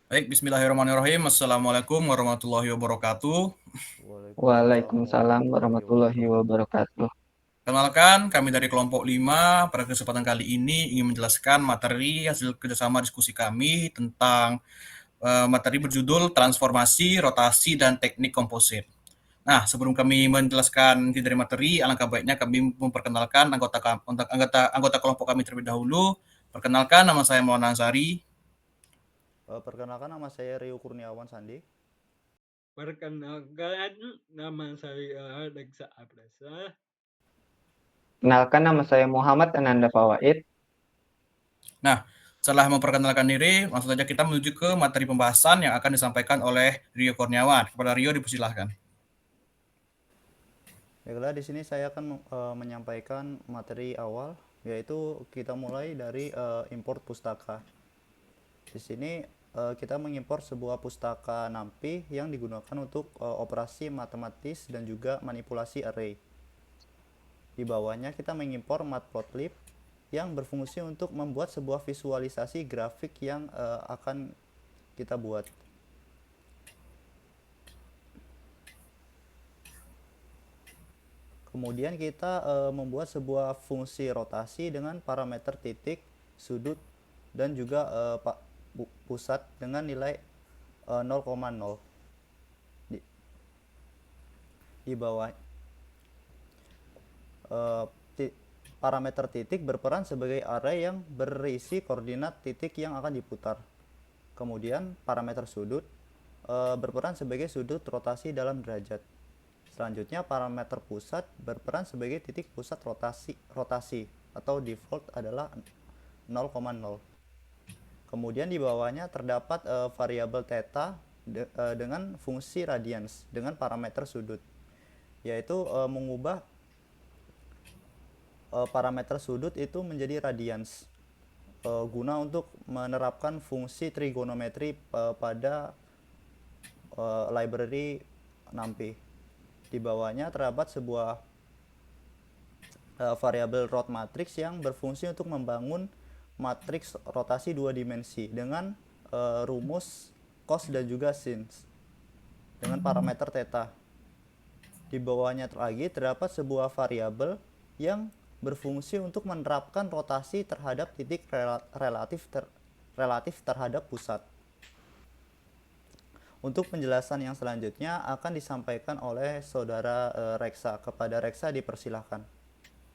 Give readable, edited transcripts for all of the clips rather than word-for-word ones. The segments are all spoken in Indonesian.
Baik, bismillahirrahmanirrahim. Assalamualaikum warahmatullahi wabarakatuh. Waalaikumsalam Waalaikumsalam warahmatullahi warahmatullahi wabarakatuh. wabarakatuh. Kenalkan, kami dari kelompok 5 pada kesempatan kali ini ingin menjelaskan materi hasil kerjasama diskusi kami tentang materi berjudul transformasi, rotasi, dan teknik komposit. Nah, sebelum kami menjelaskan inti dari materi, alangkah baiknya kami memperkenalkan anggota kelompok kami terlebih dahulu. Perkenalkan, nama saya Maulana Ansari. Perkenalkan, nama saya Rio Kurniawan Sandi. Perkenalkan, nama saya Reksa Abrasa. Kenalkan, nama saya Muhammad Ananda Fawaid. Nah, setelah memperkenalkan diri, langsung saja kita menuju ke materi pembahasan yang akan disampaikan oleh Rio Kurniawan. Kepada Rio dipersilahkan. Baiklah, di sini saya akan menyampaikan materi awal, yaitu kita mulai dari import pustaka. Di sini kita mengimpor sebuah pustaka NumPy yang digunakan untuk operasi matematis dan juga manipulasi array. Di bawahnya kita mengimpor matplotlib yang berfungsi untuk membuat sebuah visualisasi grafik yang akan kita buat. Kemudian kita membuat sebuah fungsi rotasi dengan parameter titik, sudut, dan juga pusat dengan nilai 0,0. Di bawah parameter titik berperan sebagai array yang berisi koordinat titik yang akan diputar. Kemudian parameter sudut berperan sebagai sudut rotasi dalam derajat. Selanjutnya parameter pusat berperan sebagai titik pusat rotasi atau default adalah 0,0. Kemudian di bawahnya terdapat variabel theta dengan fungsi radians dengan parameter sudut, yaitu mengubah parameter sudut itu menjadi radians guna untuk menerapkan fungsi trigonometri pada library NumPy. Di bawahnya terdapat sebuah variabel rot matrix yang berfungsi untuk membangun matriks rotasi dua dimensi dengan rumus cos dan juga sins dengan parameter theta. Di bawahnya lagi terdapat sebuah variabel yang berfungsi untuk menerapkan rotasi terhadap titik relatif terhadap pusat. Untuk penjelasan yang selanjutnya akan disampaikan oleh saudara Reksa. Kepada Reksa dipersilahkan.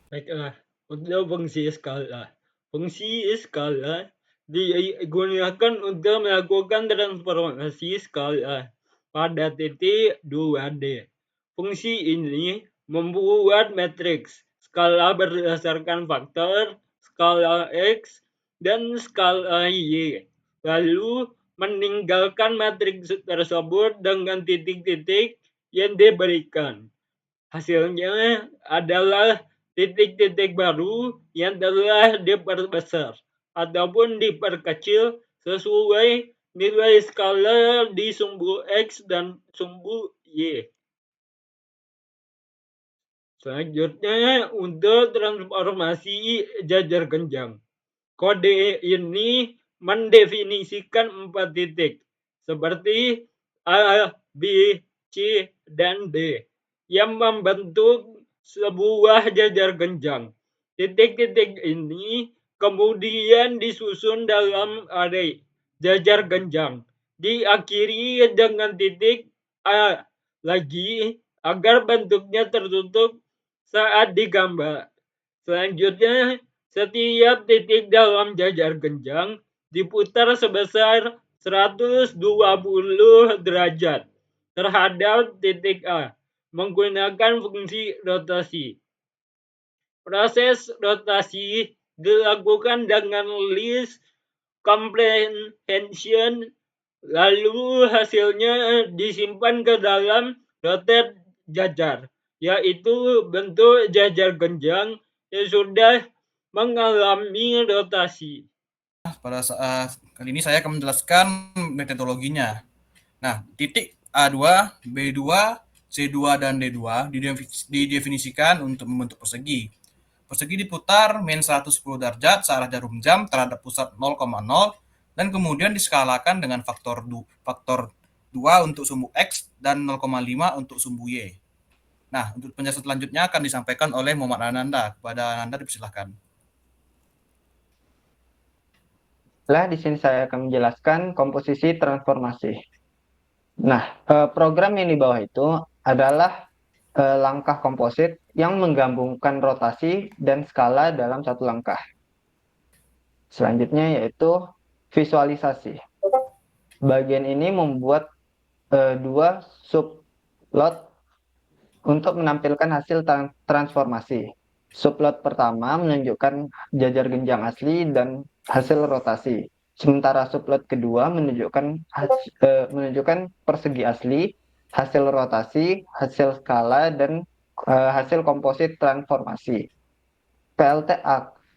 Baiklah, untuk fungsi skala. Fungsi skala digunakan untuk melakukan transformasi skala pada titik 2D. Fungsi ini membuat matriks skala berdasarkan faktor, skala X, dan skala Y. Lalu meninggalkan matriks tersebut dengan titik-titik yang diberikan. Hasilnya adalah titik-titik baru yang telah diperbesar ataupun diperkecil sesuai nilai skala di sumbu X dan sumbu Y. Selanjutnya untuk transformasi jajar genjang. Kode ini mendefinisikan 4 titik seperti A, B, C, dan D yang membentuk sebuah jajar genjang. Titik-titik ini kemudian disusun dalam array jajar genjang, diakhiri dengan titik A lagi agar bentuknya tertutup saat digambar. Selanjutnya, setiap titik dalam jajar genjang diputar sebesar 120 derajat terhadap titik A menggunakan fungsi rotasi. Proses rotasi dilakukan dengan least comprehension, lalu hasilnya disimpan ke dalam rotate jajar, yaitu bentuk jajar genjang yang sudah mengalami rotasi. Pada saat kali ini saya akan menjelaskan metodologinya. Nah, titik A2, B2, C2, dan D2 didefinisikan untuk membentuk persegi. Persegi diputar min 110 derajat searah jarum jam terhadap pusat 0,0 dan kemudian diskalakan dengan faktor 2 untuk sumbu X dan 0,5 untuk sumbu Y. Nah, untuk penjelasan selanjutnya akan disampaikan oleh Muhammad Ananda. Kepada Ananda dipersilahkan. Di sini saya akan menjelaskan komposisi transformasi. Nah, program yang di bawah itu adalah langkah komposit yang menggabungkan rotasi dan skala dalam satu langkah. Selanjutnya yaitu visualisasi. Bagian ini membuat dua subplot untuk menampilkan hasil transformasi. Subplot pertama menunjukkan jajar genjang asli dan hasil rotasi. Sementara subplot kedua menunjukkan persegi asli, hasil rotasi, hasil skala, dan hasil komposit transformasi. PLT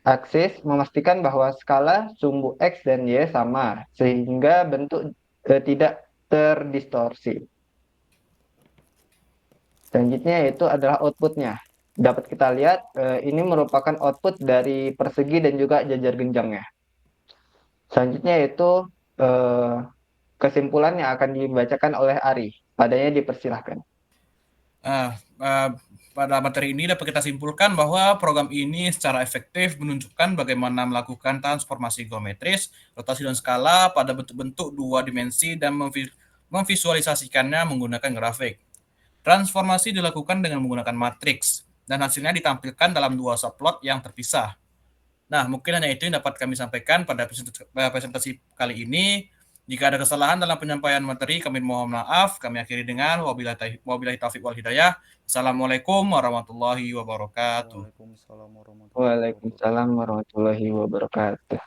aksis memastikan bahwa skala sumbu X dan Y sama, sehingga bentuk tidak terdistorsi. Selanjutnya yaitu adalah outputnya. Dapat kita lihat ini merupakan output dari persegi dan juga jajar genjangnya. Selanjutnya yaitu kesimpulan yang akan dibacakan oleh Ari. Padanya dipersilahkan. Pada materi ini dapat kita simpulkan bahwa program ini secara efektif menunjukkan bagaimana melakukan transformasi geometris, rotasi dan skala pada bentuk-bentuk 2 dimensi dan memvisualisasikannya menggunakan grafik. Transformasi dilakukan dengan menggunakan matriks dan hasilnya ditampilkan dalam 2 subplot yang terpisah. Nah, mungkin hanya itu yang dapat kami sampaikan pada presentasi kali ini. Jika ada kesalahan dalam penyampaian materi, kami mohon maaf. Kami akhiri dengan wabillahi taufiq wal hidayah. Assalamualaikum warahmatullahi wabarakatuh. Waalaikumsalam warahmatullahi wabarakatuh. Waalaikumsalam warahmatullahi wabarakatuh.